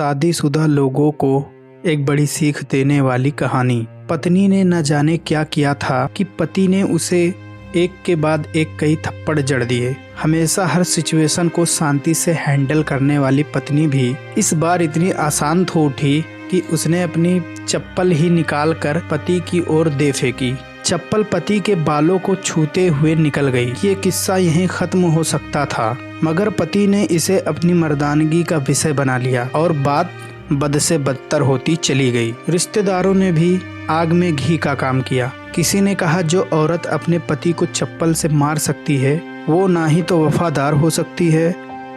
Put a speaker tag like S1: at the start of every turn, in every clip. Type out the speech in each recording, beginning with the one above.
S1: शादीशुदा लोगों को एक बड़ी सीख देने वाली कहानी। पत्नी ने न जाने क्या किया था कि पति ने उसे एक के बाद एक कई थप्पड़ जड़ दिए। हमेशा हर सिचुएशन को शांति से हैंडल करने वाली पत्नी भी इस बार इतनी आसान हो उठी कि उसने अपनी चप्पल ही निकाल कर पति की ओर दे फेंकी। चप्पल पति के बालों को छूते हुए निकल गई। ये किस्सा यहीं खत्म हो सकता था, मगर पति ने इसे अपनी मर्दानगी का विषय बना लिया और बात बद से बदतर होती चली गई। रिश्तेदारों ने भी आग में घी का काम किया। किसी ने कहा जो औरत अपने पति को चप्पल से मार सकती है वो ना ही तो वफादार हो सकती है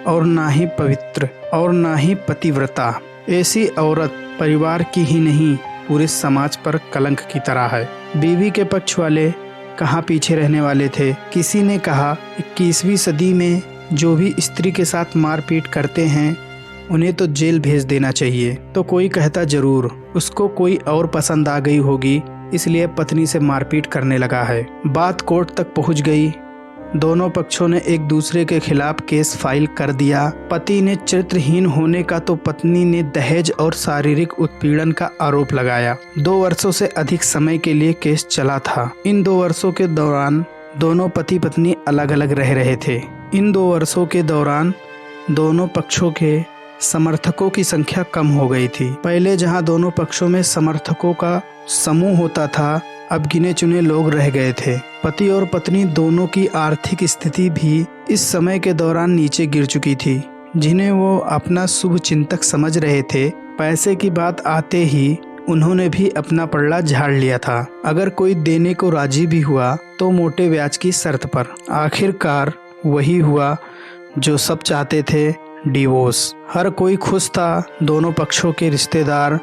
S1: और ना ही पवित्र और ना ही पतिव्रता। ऐसी औरत परिवार की ही नहीं पूरे समाज पर कलंक की तरह है। बीवी के पक्ष वाले कहाँ पीछे रहने वाले थे। किसी ने कहा 21वीं सदी में जो भी स्त्री के साथ मारपीट करते हैं उन्हें तो जेल भेज देना चाहिए। तो कोई कहता जरूर उसको कोई और पसंद आ गई होगी इसलिए पत्नी से मारपीट करने लगा है। बात कोर्ट तक पहुंच गई। दोनों पक्षों ने एक दूसरे के खिलाफ केस फाइल कर दिया। पति ने चरित्रहीन होने का तो पत्नी ने दहेज और शारीरिक उत्पीड़न का आरोप लगाया। 2 वर्षों से अधिक समय के लिए केस चला था। इन 2 वर्षों के दौरान दोनों पति पत्नी अलग अलग रह रहे थे। इन 2 वर्षों के दौरान दोनों पक्षों के समर्थकों की संख्या कम हो गई थी। पहले जहां दोनों पक्षों में समर्थकों का समूह होता था, अब गिने चुने लोग रह गए थे। पति और पत्नी दोनों की आर्थिक स्थिति भी इस समय के दौरान नीचे गिर चुकी थी। जिन्हें वो अपना शुभ चिंतक समझ रहे थे, पैसे की बात आते ही उन्होंने भी अपना पल्ला झाड़ लिया था। अगर कोई देने को राजी भी हुआ तो मोटे ब्याज की शर्त पर। आखिरकार वही हुआ जो सब चाहते थे, डिवोर्स। हर कोई खुश था। दोनों पक्षों के रिश्तेदार,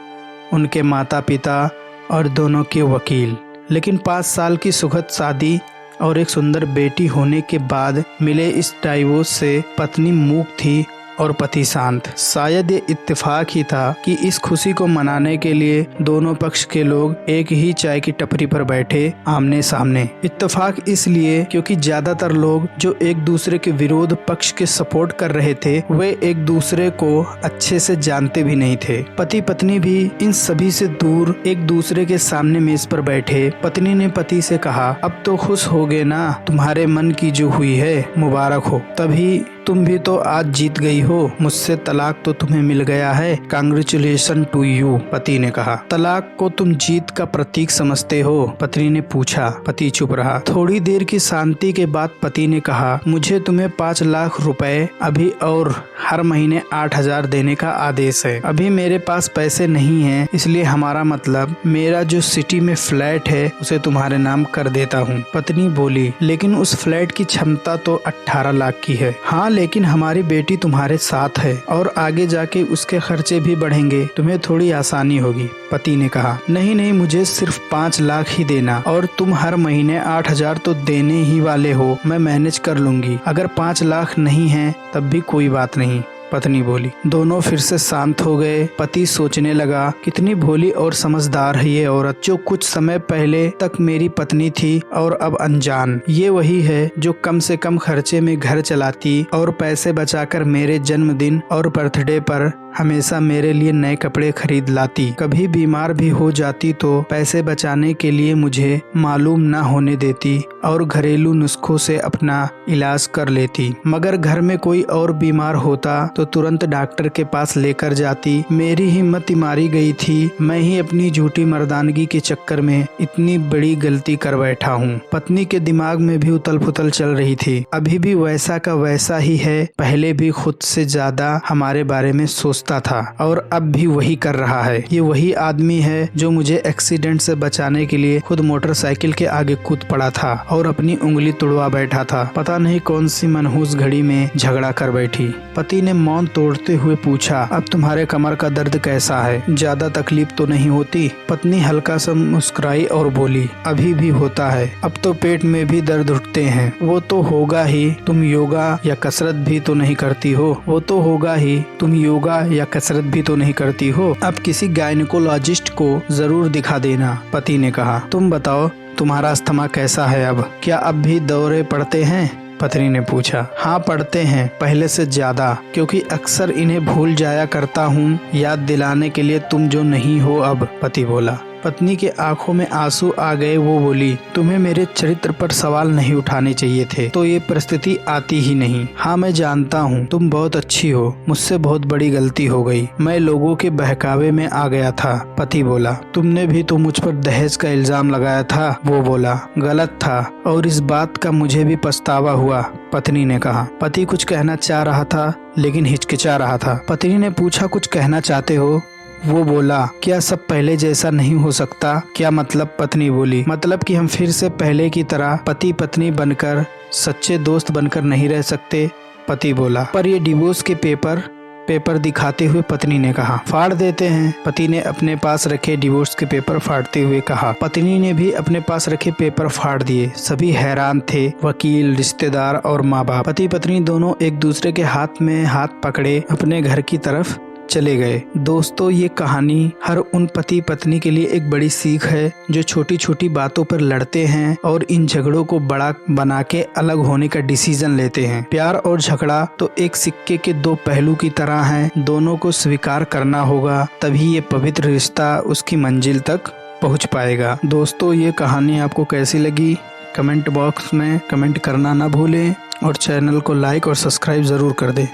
S1: उनके माता पिता और दोनों के वकील। लेकिन 5 साल की सुखद शादी और एक सुंदर बेटी होने के बाद मिले इस डाइवोर्स से पत्नी मूक थी और पति शांत। शायद ये इत्तेफाक ही था कि इस खुशी को मनाने के लिए दोनों पक्ष के लोग एक ही चाय की टपरी पर बैठे आमने सामने। इत्तेफाक इसलिए क्योंकि ज्यादातर लोग जो एक दूसरे के विरोध पक्ष के सपोर्ट कर रहे थे वे एक दूसरे को अच्छे से जानते भी नहीं थे। पति पत्नी भी इन सभी से दूर एक दूसरे के सामने मेज पर बैठे। पत्नी ने पति से कहा, अब तो खुश हो गए ना, तुम्हारे मन की जो हुई है मुबारक हो। तभी तुम भी तो आज जीत गई हो, मुझसे तलाक तो तुम्हें मिल गया है, कांग्रेचुलेशन टू यू। पति ने कहा। तलाक को तुम जीत का प्रतीक समझते हो? पत्नी ने पूछा। पति चुप रहा। थोड़ी देर की शांति के बाद पति ने कहा, मुझे तुम्हें 5 लाख रुपए अभी और हर महीने 8,000 देने का आदेश है। अभी मेरे पास पैसे नहीं है, इसलिए हमारा मतलब मेरा जो सिटी में फ्लैट है उसे तुम्हारे नाम कर देता हूँ। पत्नी बोली, लेकिन उस फ्लैट की क्षमता तो 18 लाख की है। हाँ, लेकिन हमारी बेटी तुम्हारे साथ है और आगे जाके उसके खर्चे भी बढ़ेंगे, तुम्हें थोड़ी आसानी होगी। पति ने कहा, नहीं नहीं, मुझे सिर्फ 5 लाख ही देना और तुम हर महीने 8,000 तो देने ही वाले हो, मैं मैनेज कर लूंगी। अगर 5 लाख नहीं है तब भी कोई बात नहीं। पत्नी बोली। दोनों फिर से शांत हो गए। पति सोचने लगा, कितनी भोली और समझदार है ये औरत, जो कुछ समय पहले तक मेरी पत्नी थी और अब अनजान। ये वही है जो कम से कम खर्चे में घर चलाती और पैसे बचाकर मेरे जन्मदिन और बर्थडे पर हमेशा मेरे लिए नए कपड़े खरीद लाती। कभी बीमार भी हो जाती तो पैसे बचाने के लिए मुझे मालूम न होने देती और घरेलू नुस्खों से अपना इलाज कर लेती। मगर घर में कोई और बीमार होता तो तुरंत डॉक्टर के पास लेकर जाती। मेरी हिम्मत मारी गई थी। मैं ही अपनी झूठी मर्दानगी के चक्कर में इतनी बड़ी गलती कर बैठा हूँ। पत्नी के दिमाग में भी उथल पुथल चल रही थी। अभी भी वैसा का वैसा ही है। पहले भी खुद से ज्यादा हमारे बारे में सोचता था और अब भी वही कर रहा है। ये वही आदमी है जो मुझे एक्सीडेंट से बचाने के लिए खुद मोटरसाइकिल के आगे कूद पड़ा था और अपनी उंगली तुड़वा बैठा था। पता नहीं कौन सी मनहूस घड़ी में झगड़ा कर बैठी। पति ने मौन तोड़ते हुए पूछा, अब तुम्हारे कमर का दर्द कैसा है? ज्यादा तकलीफ तो नहीं होती? पत्नी हल्का सा मुस्कुराई और बोली, अभी भी होता है, अब तो पेट में भी दर्द उठते हैं। वो तो होगा ही, तुम योगा या कसरत भी तो नहीं करती हो। वो तो होगा ही, तुम योगा या कसरत भी तो नहीं करती हो। अब किसी गायनिकोलॉजिस्ट को जरूर दिखा देना। पति ने कहा, तुम बताओ तुम्हारा अस्थमा कैसा है? अब क्या अब भी दौरे पड़ते हैं? पत्नी ने पूछा। हाँ पढ़ते हैं, पहले से ज्यादा, क्योंकि अक्सर इन्हें भूल जाया करता हूँ याद दिलाने के लिए तुम जो नहीं हो अब, पति बोला। पत्नी के आंखों में आंसू आ गए। वो बोली, तुम्हें मेरे चरित्र पर सवाल नहीं उठाने चाहिए थे, तो ये परिस्थिति आती ही नहीं। हाँ मैं जानता हूँ तुम बहुत अच्छी हो, मुझसे बहुत बड़ी गलती हो गई, मैं लोगों के बहकावे में आ गया था, पति बोला। तुमने भी तो मुझ पर दहेज का इल्जाम लगाया था, वो बोला। गलत था और इस बात का मुझे भी पछतावा हुआ, पत्नी ने कहा। पति कुछ कहना चाह रहा था लेकिन हिचकिचा रहा था। पत्नी ने पूछा, कुछ कहना चाहते हो? वो बोला, क्या सब पहले जैसा नहीं हो सकता? क्या मतलब? पत्नी बोली, मतलब कि हम फिर से पहले की तरह पति पत्नी बनकर, सच्चे दोस्त बनकर नहीं रह सकते, पति बोला। पर ये डिवोर्स के पेपर दिखाते हुए पत्नी ने कहा। फाड़ देते हैं, पति ने अपने पास रखे डिवोर्स के पेपर फाड़ते हुए कहा। पत्नी ने भी अपने पास रखे पेपर फाड़ दिए। सभी हैरान थे, वकील, रिश्तेदार और माँ बाप। पति पत्नी दोनों एक दूसरे के हाथ में हाथ पकड़े अपने घर की तरफ चले गए। दोस्तों, ये कहानी हर उन पति पत्नी के लिए एक बड़ी सीख है जो छोटी छोटी बातों पर लड़ते हैं और इन झगड़ों को बड़ा बना के अलग होने का डिसीजन लेते हैं। प्यार और झगड़ा तो एक सिक्के के दो पहलू की तरह हैं, दोनों को स्वीकार करना होगा, तभी ये पवित्र रिश्ता उसकी मंजिल तक पहुंच पाएगा। दोस्तों, ये कहानी आपको कैसी लगी कमेंट बॉक्स में कमेंट करना ना भूलें और चैनल को लाइक और सब्सक्राइब जरूर कर दें।